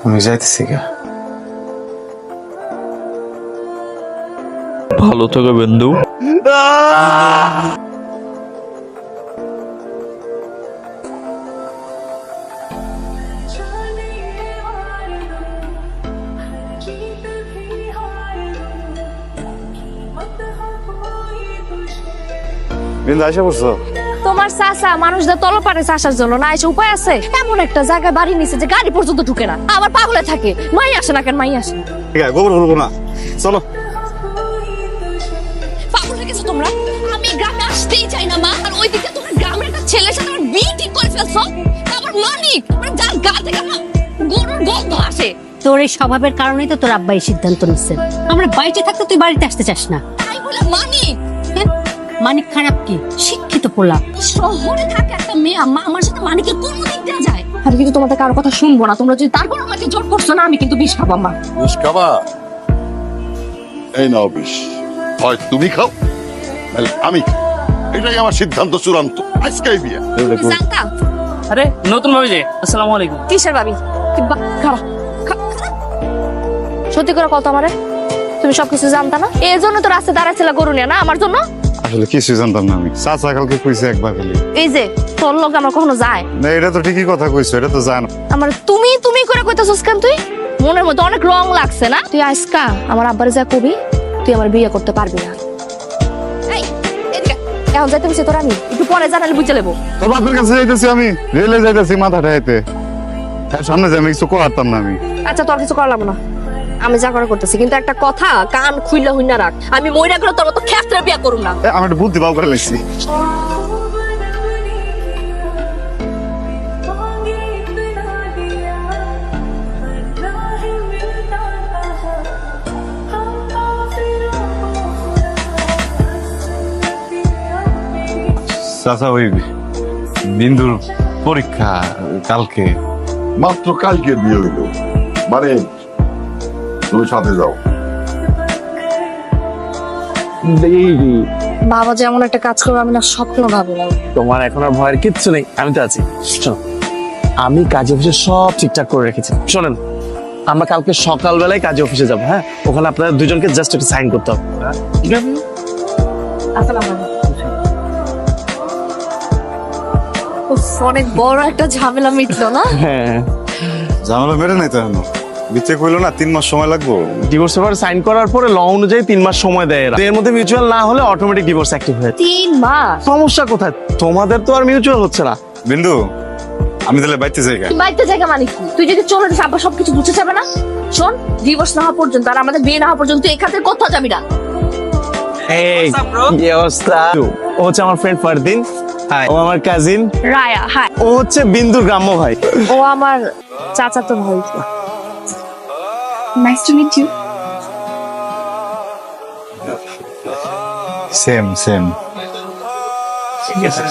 আমি যাইতেছি গা। ভালো থেকো বন্ধু। বিন্দু আইসা পড়ছো? তোমার চাচা মানুষদের তলপারে চাষার জন্য না এসে উপায় আছে? এমন একটা জায়গায় বাড়ি নিছে যে গাড়ি পর্যন্ত ঢুকে না, আবার পাগলে থাকে। মাই আসে না কেন? মাই আসে না, ঠিক আছে, গোবর করবো না, চলো। পাগল হয়ে গেছো তোমরা। আমি গ্রামে আসতেই চাই না মা, আর ওইদিকে তোমার গ্রামের একটা ছেলের সাথে আমার বিয়ে ঠিক করে ফেলছো। আবার মানিক, মানে যার গা থেকে আমার গরুর গন্ধ আসে। তোর এই স্বভাবের কারণেই তো তোর আব্বা এই সিদ্ধান্ত নিচ্ছে। আমরা বাইরে থাকতে তুই বাড়িতে আসতে চাস না। তাই বলে মানিক? মানিক খারাপ কি? শিক্ষিত পোলা। শহরে থাকে একটা মেয়ে, আম্মা আমার সাথে মানিকের কোন দিক দেওয়া যায়? আমি কিন্তু তোমাদের কারো কথা শুনবো না। তোমরা যদি তারপর আমাকে জোর করছো না, আমি কিন্তু বিষ খাবো মা। বিষ খাবা? এই নাও বিষ, হয় তুমি খাও নাহলে আমি খাই। এটাই আমার সিদ্ধান্ত চূড়ান্ত। আজকেই বিয়ে। জানতাম। আরে নতুন ভাবি যে, আসসালামু আলাইকুম। কিসের ভাবি? খারাপ। সত্যি করে কত আমারে, তুমি সবকিছু জানতা না? এই জন্য তো রাস্তায় দাঁড়াইছিল গরু নিয়ে, না আমার জন্য? আসলে কিছুই জানতাম না আমি, চাচা কালকে কইছে একবার খালি। এই যে তোর লোক আমার কখনো যায় না, এটা তো ঠিকই কথা কইছো, এটা তো জান। আমার তুমি তুমি করে কইতাছস কেন? তুই মনের মধ্যে অনেক রং লাগছে না? তুই আজকা আমার আব্বারে যা কবি তুই আমার বিয়ে করতে পারবি না। এই এদিকে এখন যাইতে বসে তোর, আমি একটু পরে জানালে বুঝে নেবো। তোর বাপের কাছে যাইতেছি আমি, রেলে যাইতেছি মাথা ঠাইতে। হ্যাঁ, সামনে যাই, আমি কিছু করতাম না আমি। আচ্ছা তোর কিছু করলাম না, আমি যা করা করতেছি। কিন্তু একটা কথা কান খুইলা হইনা রাখ, আমি মইরা গেলে তোর মতো ক্ষেত্রে বিয়ে করুম না। আমি একটা বুদ্ধি বাউ করে লাগছি। চাচা, ওই বিন্দুর পরীক্ষা কালকে। মাত্র কালকে বিয়ে হইল, মানে তুমি সাথে যাও। বাবা যেমন একটা কাজ করবে আমি না স্বপ্ন ভাবি না। তোমার এখন আর ভয়ের কিচ্ছু নেই, আমি তো আছি। শোনো, আমি কাজে অফিসে সব ঠিকঠাক করে রেখেছি। শোনেন, আমরা কালকে সকালবেলায় কাজে অফিসে যাবো। হ্যাঁ, ওখানে আপনাদের দুজনকে জাস্ট একটা সাইন করতে হবে। ঠিক আছে? অনেক বড় একটা ঝামেলা মিটলো না? হ্যাঁ, ঝামেলা মেরে নাই তো এখনো, বিচ্ছে কইলো না 3 মাস সময় লাগবো। ডিভোর্স পেপার সাইন করার পরে ল অনুযায়ী 3 মাস সময় দেয় এরা। এর মধ্যে মিউচুয়াল না হলে অটোমেটিক ডিভোর্স অ্যাক্টিভ হয়ে যায়। 3 মাস? সমস্যা কোথায়? তোমাদের তো আর মিউচুয়াল হচ্ছে না। বিন্দু, আমি তাহলে বাইতে যাই। তুই বাইতে জায়গা মানে কি? তুই যদি চলে যাস আব্বা সবকিছু বুঝে যাবে না? শোন, ডিভোর্স না হওয়া পর্যন্ত আর আমাদের বিয়ে না হওয়া পর্যন্ত তুই এখান থেকে কোথাও যাবি না। এই কি অবস্থা? ও হচ্ছে আমার ফ্রেন্ড ফারদিন। হাই। ও আমার কাজিন রায়া। হাই। ও হচ্ছে বিন্দুর গ্রাম্য ভাই। ও আমার চাচাতো ভাই। Nice to meet you. Same same. ঠিক আছে।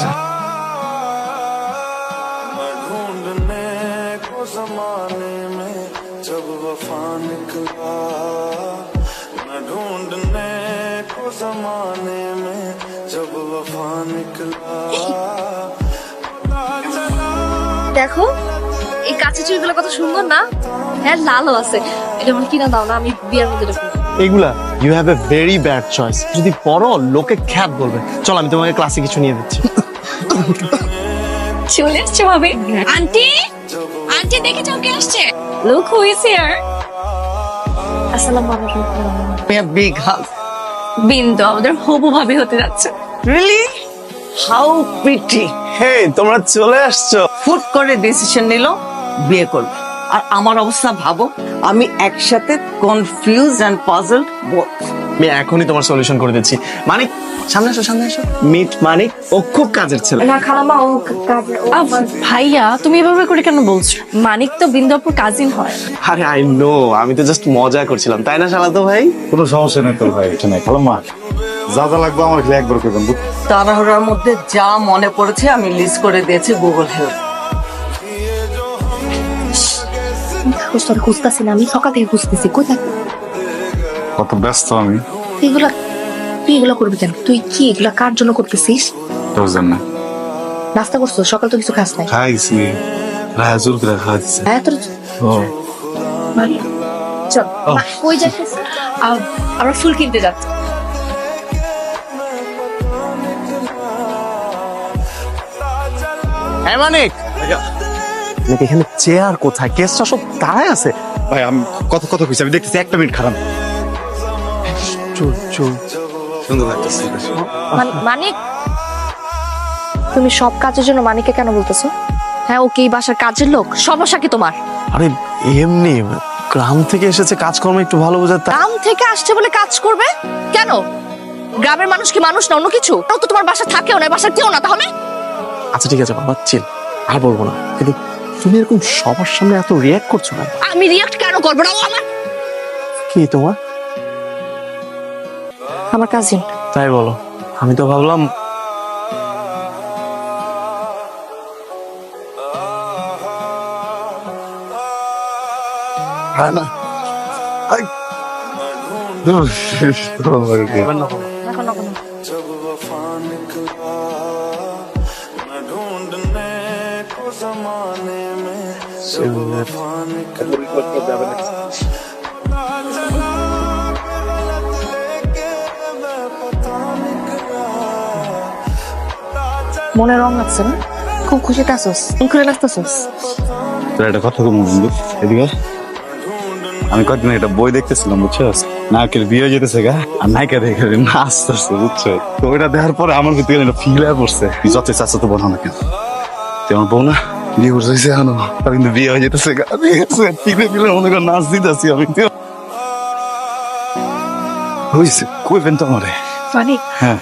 দেখো এই কাঁচি চুড়িগুলো কত সুন্দর না? হ্যাঁ, লালও আছে। এটা আমার কিনা দাও না, আমি বিয়ের মধ্যে রাখবো। এগুলা you have a very bad choice. যদি পড়ো লোকে খ্যাত বলবে। চল আমি তোমাকে ক্লাসে কিছু নিয়ে দিচ্ছি। চলে আসছে ভাবি। আন্টি, আন্টি দেখে যাও কে আসছে। Look who is here. আসসালামু আলাইকুম। বিগ হাগ। বিন্দু আমাদের হবু ভাবি হতে যাচ্ছে। রিয়েলি? How pretty. হে, তোমরা চলে আসছো। ফুট করে ডিসিশন নিল বিয়ে করবে। আর আমার অবস্থা ভাবো, আমি একসাথে কনফিউজ এন্ড পাজলড বোথ। আমি এখনই তোমার সলিউশন করে দিচ্ছি। মানিক, সামনে এসো, সামনে এসো। মিট মানিক, ও খুব কাজের ছেলে। না খালামা, ও কাজে। ভাইয়া তুমি এভাবে করে কেন বলছো? মানিক তো বিন্দুপুর কাজিন হয়। আরে আই নো, আমি তো জাস্ট মজা করছিলাম, তাই না শালাতো ভাই? কোনো সমস্যা নেই তোর ভাই, এটা নাই। খালাম মা, যা যা লাগবে আমার খালি একবার করবেন। তাড়াহুড়ার মধ্যে যা মনে পড়েছে আমি লিস্ট করে দিয়েছি গুগল হেল্প। খুঁজতেছি না, আমি সকাল থেকে খুঁজতেছি। কই থাকি? কত ব্যস্ত আমি। এগুলা তুই এগুলা করবি কেন? তুই কি এগুলা কার জন্য করতেছিস? তোর জন্য। নাস্তা করছো? সকাল তো কিছু খাস নাই। খাইছি, রাজুর করে খাইছি। হ্যাঁ তোর ও চল কই যাচ্ছিস? আমরা ফুল কিনতে যাচ্ছি। হ্যাঁ মানিক নাকি এখানে চেয়ার কোথায়, কেসটা সব দাঁড়ায় আছে। ভাই আমি কত কথা কইছি, আমি দেখতেছি 1 মিনিট খারাপ। চল চল। সুন্দর লাগতেছে। মানিক, তুমি সব কাজের জন্য মানিককে কেন বলতেছো? হ্যাঁ, ও কি এই বাসার কাজের লোক? সমস্যা কি তোমার? আরে এমনি গ্রাম থেকে এসেছে, কাজকর্ম একটু ভালো বোঝার। গ্রাম থেকে আসছে বলে কাজ করবে কেন? গ্রামের মানুষ কি মানুষ না অন্য কিছু? ও তো তোমার বাসা থাকেও না, বাসা কেউ না, তাহলে? আচ্ছা ঠিক আছে বাবা, চিল, আর বলবো না। কিন্তু তুমি এরকম সবার সামনে এত রিয়াক্ট করছো না। আমি রিয়াক্ট কেন করবো না? ও কি তোমার? আমার কাজিন। তাই বলো? আমি তো ভাবলাম না আই এখন না কোনো মনে রং লাগছে না? খুব খুশিতে আসোস, খুলে লাগতেছোস। তোর একটা কথা বলবো বন্ধু, এদিকে আয়। আমি কয়েকদিন একটা বই দেখতেছিলাম, বুঝছস? নায়কের বিয়ে হয়ে যেতেছে গা, আর নায়িকা দেখে নাচতেছে, বুঝছো? তো ওইটা দেখার পরে আমার ভিতরে একটা ফিল হয়ে পড়ছে। তুই যত চাচ্ছ তো বলো না কেন, তুই আমার বউ না? বিয়ে করছে এখনো, তার কিন্তু বিয়ে হয়ে যেতেছে গা। ঠিক আছে, ফিলে ফিলে মনে কর নাচ দিতেছি আমি। হয়েছে কইবেন তো আমারে? মানিক, হ্যাঁ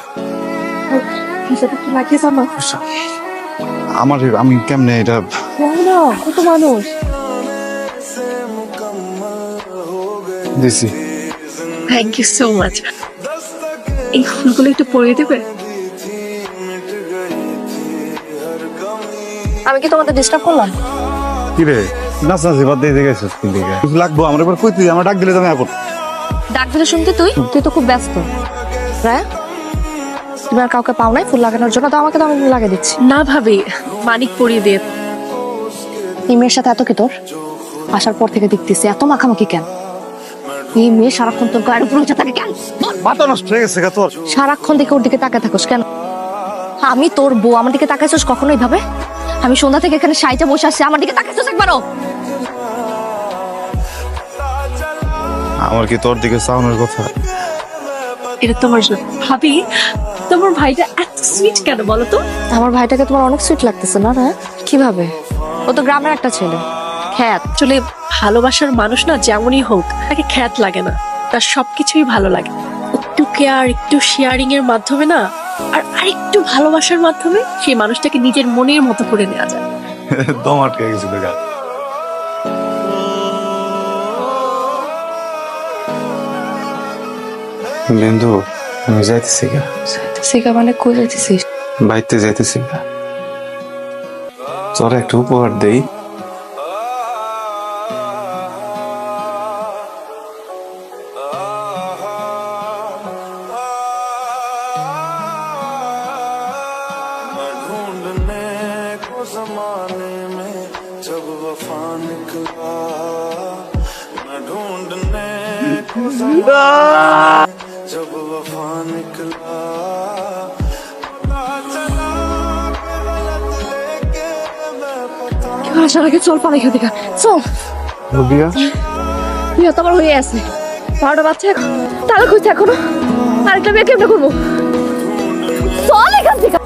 হিসাবে কি লাগিয়েছ আমার? আমার আমি কেমনে এটা না, কত মানুষ দিছি। Thank you so much. এই ফুলগুলো একটু পরিয়ে দেবে? আমি কি তোমাদের ডিস্টার্ব করলাম? কি রে নাচ নাচি বাদ দিয়ে গেছিস কোন দিকে? কিছু লাগবো আমার এবার কই, তুই আমার ডাক দিলে তো আমি আপন। ডাক দিলে শুনতে তুই তো খুব ব্যস্ত। রায়া, তুমি আর কাউকে পাও নাই ফুল লাগানোর জন্য? তো আমাকে তো আমি লাগিয়ে দিচ্ছি। না ভাবি, মানিক পরিয়ে দিয়ে। এই মেয়ের সাথে এত কি তোর? আসার পর থেকে দেখতেছি এত মাখামাখি কেন? এই মেয়ে সারাক্ষণ তোর গায়ের উপর উঠে থাকে কেন? বল। মাথা নষ্ট হয়ে গেছে গা তোর। সারাক্ষণ দেখে ওর দিকে তাকায় থাকোস কেন? আমি তোর বউ, আমার দিকে তাকাইছিস কখনো এইভাবে? আমি সন্ধ্যা থেকে এখানে সাইটা বসে আসছি, আমার দিকে তাকাইছিস একবারও? আমার কি তোর দিকে চাওয়ানোর কথা? এটা তোমার জন্য। ভাবি, তোমার ভাইটা এত সুইট কেন বলো তো? আমার ভাইটাকে তোমার অনেক সুইট লাগতেছে না? হ্যাঁ, কিভাবে? ও তো গ্রামের একটা ছেলে, খ্যাত। আসলে ভালোবাসার মানুষ না যেমনই হোক, তাকে খ্যাত লাগে না, তার সবকিছুই ভালো লাগে। একটু কেয়ার, একটু শেয়ারিং এর মাধ্যমে না, আর আরেকটু ভালোবাসার মাধ্যমে সেই মানুষটাকে নিজের মনের মতো করে নেওয়া যায়। দম আটকে গেছিল গা। বিন্দু, আমি যাইতেছি গা। সেকা মানে কই যাইতেছিস? বাইতে যাইতেছি গা। তোর একটা উপহার দেই। আসার আগে চল পালাই খেতে গা, চল। বিয়া বিয়ে তো আমার হয়ে আছে, 12টা বাচ্চা এখন, তাহলে খুঁজছে এখনো আরেকটা বিয়ে কেমনে করবো? চল এখান থেকে।